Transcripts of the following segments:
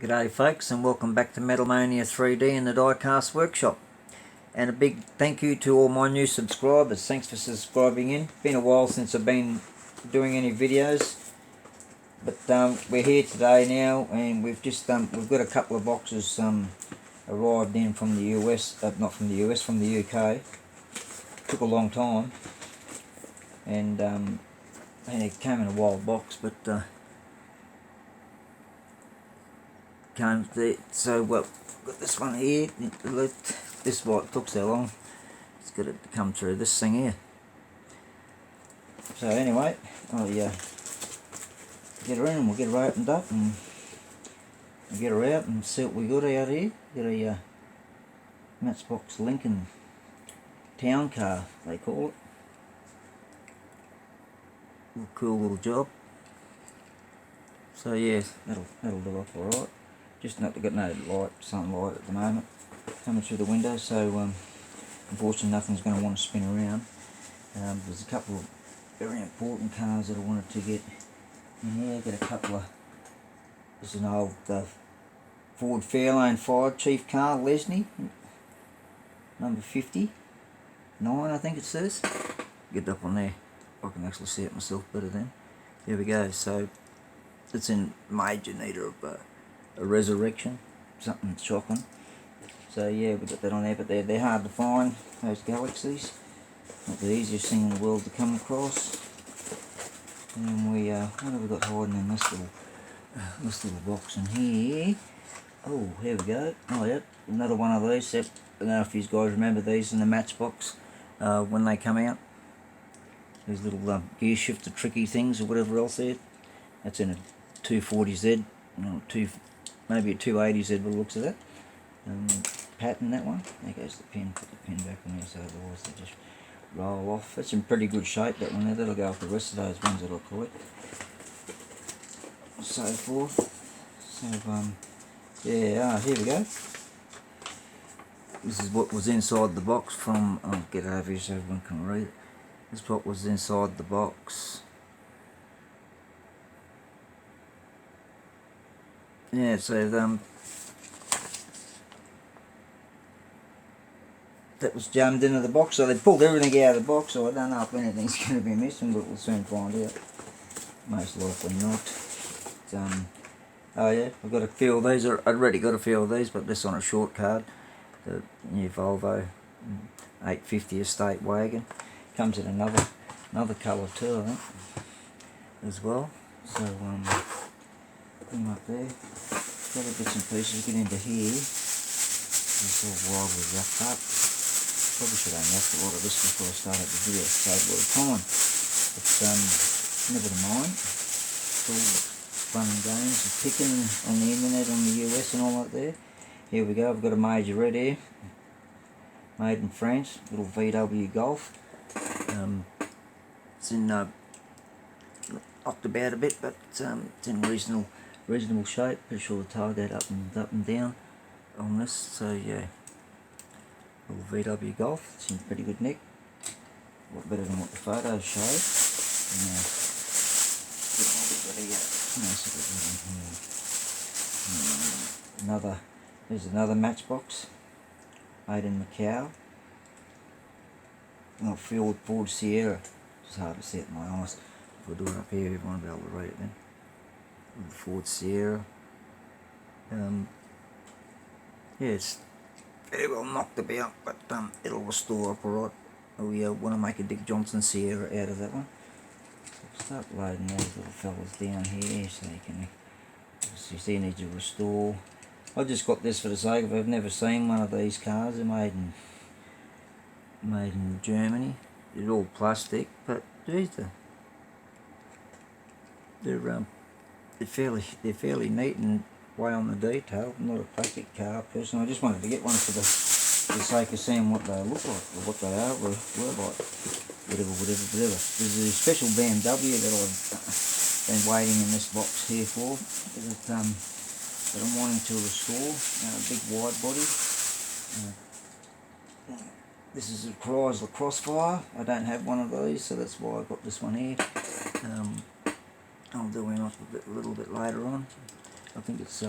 G'day folks, and welcome back to Metalmania 3D in the Diecast Workshop. And a big thank you to all my new subscribers. Thanks for subscribing in. Been a while since I've been doing any videos, but we're here today now, and we've got a couple of boxes arrived in from the US, not from the US, from the UK. Took a long time, and it came in a wild box, but so well, got this one here. This is why it took so long. It's got it to come through this thing here. So anyway, I'll get her in and we'll get her opened up and get her out and see what we got out here. Got a Matchbox Lincoln town car, they call it. Cool little job. So yeah, that'll do up alright. Just not got no sunlight at the moment coming through the window, so unfortunately nothing's going to want to spin around. There's a couple of very important cars that I wanted to get in here. Got a couple of, this is an old Ford Fairlane Fire Chief car, Lesney, number 59 I think it says. Get it up on there, I can actually see it myself better then. There we go, so it's in major need of a resurrection, something shocking. So yeah, we got that on there, but they're hard to find, those Galaxies. Not the easiest thing in the world to come across. And we what have we got hiding in this little box in here? Oh, here we go. Oh yep, another one of these. Yep. I don't know if you guys remember these in the Matchbox when they come out. These little gear shifter tricky things or whatever else there. That's in a 240Z, maybe a 280Z by the looks of that. Pattern, that one. There goes the pin. Put the pin back on there so otherwise they just roll off. That's in pretty good shape, that one there. That'll go with the rest of those ones that I'll collect. So forth. So yeah, here we go. This is what was inside the box from, I'll get over here so everyone can read it. This is what was inside the box. Yeah, so that was jammed into the box, so they pulled everything out of the box, so I don't know if anything's going to be missing, but we'll soon find out. Most likely not. Oh yeah, I've got a few of these. I've already got a few of these, but this on a short card. The new Volvo 850 estate wagon. Comes in another colour too, I think, as well. So put them up there. Other bits and pieces, get into here. It's all wildly wrapped up. Probably should have unwrapped a lot of this before I started the video to save a lot of time. But never mind. It's all fun and games and picking on the internet, on the US and all that there. Here we go, I've got a major red here. Made in France, little VW Golf. It's in knocked about a bit, but it's in reasonable shape. Pretty sure the tailgate up and down on this. So yeah, little VW Golf. It's in pretty good nick. A lot better than what the photos show. There's another Matchbox made in Macau. Ford Sierra. It's hard to see it in my eyes. If I do it up here, everyone will be able to read it then. Ford Sierra. Yeah, it's very well knocked about, but it'll restore up alright. We want to make a Dick Johnson Sierra out of that one. So start loading these little fellas down here so you can obviously see need to restore. I just got this for the sake of I've never seen one of these cars. They're made in Germany. They're all plastic, but geez, they're fairly neat and way on the detail. I'm not a plastic car person. I just wanted to get one for the sake of seeing what they look like or what they are or were like. Whatever. There's a special BMW that I've been waiting in this box here for. That I'm wanting to restore. Big wide body. This is a Chrysler Crossfire. I don't have one of these, so that's why I got this one here. I'll do it a little bit later on. I think it's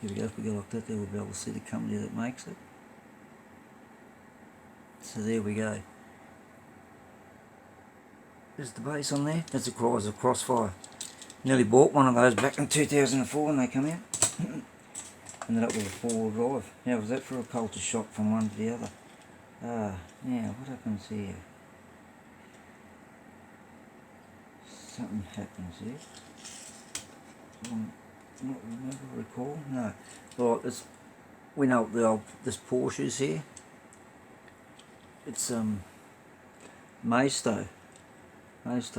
Here we go, if we go like that there we'll be able to see the company that makes it. So there we go. There's the base on there. That's a Crossfire. Nearly bought one of those back in 2004 when they come out. Ended up with a 4-wheel drive. How was that for a culture shock from one to the other? Now what happens here? Something happens here. Not recall? No. Right, we know this Porsche is here. It's Maystow. It's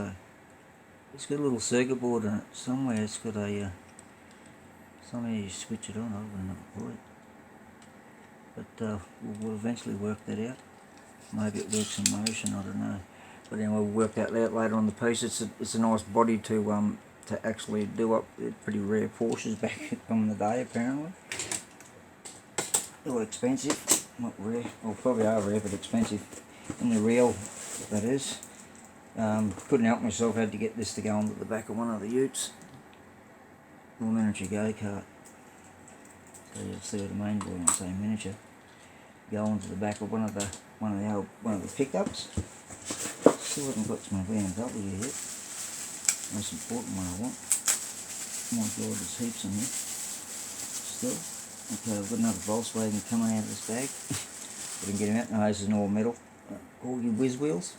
got a little circuit board in it somewhere. It's got a somewhere you switch it on. I wouldn't know what to put it. But we'll eventually work that out. Maybe it works in motion. I don't know. But anyway, we'll work out that later on the piece. It's a nice body to actually do up. Pretty rare Porsches back from the day apparently. A little expensive. Not rare. Well, probably are rare, but expensive. In the real, that is. Couldn't help myself, had to get this to go onto the back of one of the utes. Little miniature go-kart. So you'll see what I mean when I say miniature. Go onto the back of one of the pickups. Still haven't got to my BMW yet. Most important one I want. Oh my god, there's heaps in here. Still. Okay, I've got another Volkswagen coming out of this bag. We can get him out. No, this is an all metal. Corgi whiz wheels.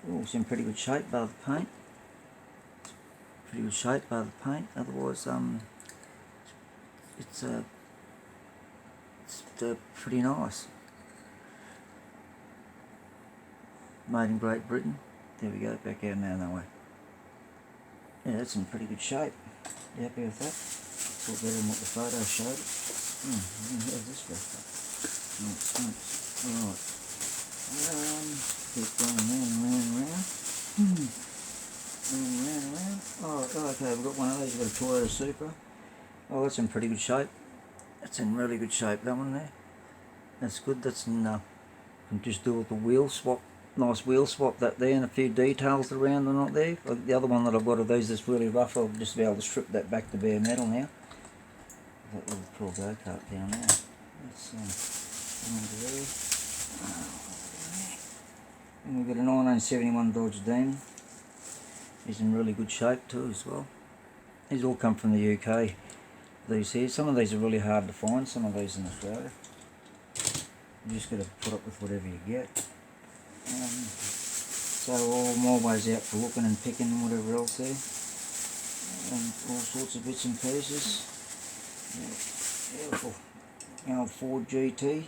Oh, it's in pretty good shape bar the paint. Pretty good shape bar the paint. Otherwise, it's pretty nice. Made in Great Britain. There we go, back out now that way. Yeah, that's in pretty good shape. You happy with that? It's all better than what the photo showed. How's this wrapped up? No, it smells. Alright. Keep going round and round and round. Round and round and round. Oh, okay, we've got one of these. We've got a Toyota Supra. Oh, that's in pretty good shape. That's in really good shape, that one there. That's good. That's in, can just do with the wheel swap. Nice wheel swap that there, and a few details around and not there. Like the other one that I've got of these that's really rough, I'll just be able to strip that back to bare metal now. That little cool go-kart down there. That's under there. And we've got a 1971 Dodge Demon. He's in really good shape too as well. These all come from the UK. These here. Some of these are really hard to find, some of these in Australia. You just got to put up with whatever you get. So all my ways out for looking and picking and whatever else there. And all sorts of bits and pieces. Yeah, beautiful. An old Ford GT.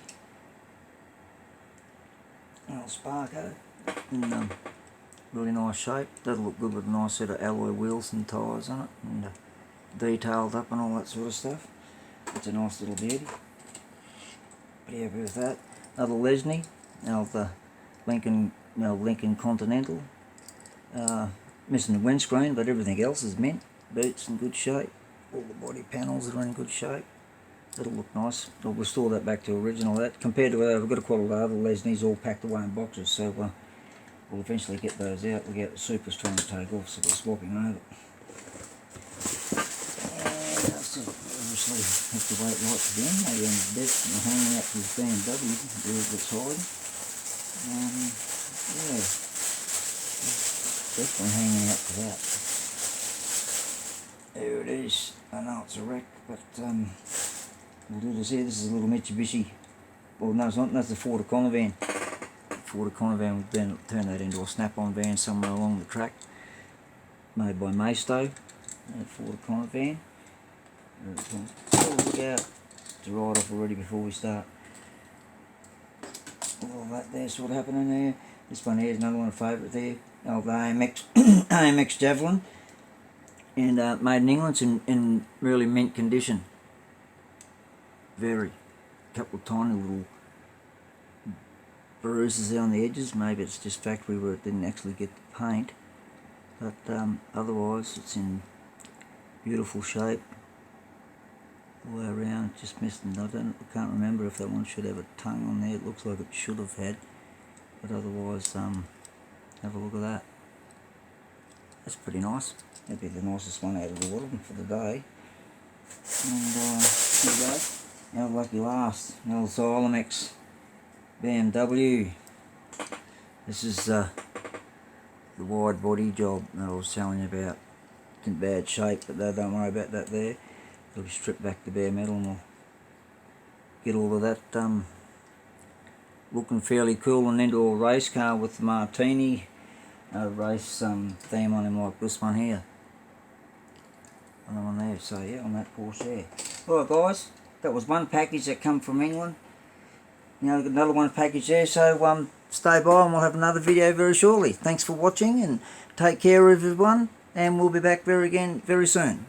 An old Sparko. In really nice shape. That'll look good with a nice set of alloy wheels and tyres on it. And detailed up and all that sort of stuff. It's a nice little beauty. Pretty happy with that. Another Lesney. Now the Lincoln Continental. Missing the windscreen, but everything else is mint. Boots in good shape. All the body panels are in good shape. That'll look nice. I'll restore that back to original. That compared to that, I've got quite a lot of other Lesneys all packed away in boxes. So we'll eventually get those out. We'll get the Supers trying to take off, so we're swapping over. And obviously have to wait lights again. Maybe on the desk and hanging out to his BMW. There's the side. Yeah, definitely hanging out for that. There it is. I know it's a wreck, but we'll do this here. This is a little Mitsubishi. Well, no, it's not. That's the Ford Econovan. Ford Econovan would then turn that into a snap-on van somewhere along the track. Made by Maystow. Ford Econovan. Oh, look out! To ride off already before we start. All that there sort of happening there. This one here is another one, favourite there. Oh, the AMX AMX Javelin, and made in England. It's in really mint condition. Very. Couple of tiny little bruises there on the edges. Maybe it's just factory where it didn't actually get the paint. But otherwise, it's in beautiful shape. All the way around, just missing. I can't remember if that one should have a tongue on there. It looks like it should have had, but otherwise, have a look at that. That's pretty nice. That'd be the nicest one out of all of them for the day. And Here we go. Now lucky last. Another AMX BMW. This is the wide body job that I was telling you about. It's in bad shape, but don't worry about that there. It'll be stripped back to bare metal and we'll get all of that looking fairly cool and into a race car with the Martini race theme on him, like this one here. And on there, so yeah, on that Porsche there. Alright guys, that was one package that come from England. You know, another one package there, so stay by and we'll have another video very shortly. Thanks for watching and take care everyone, and we'll be back again very soon.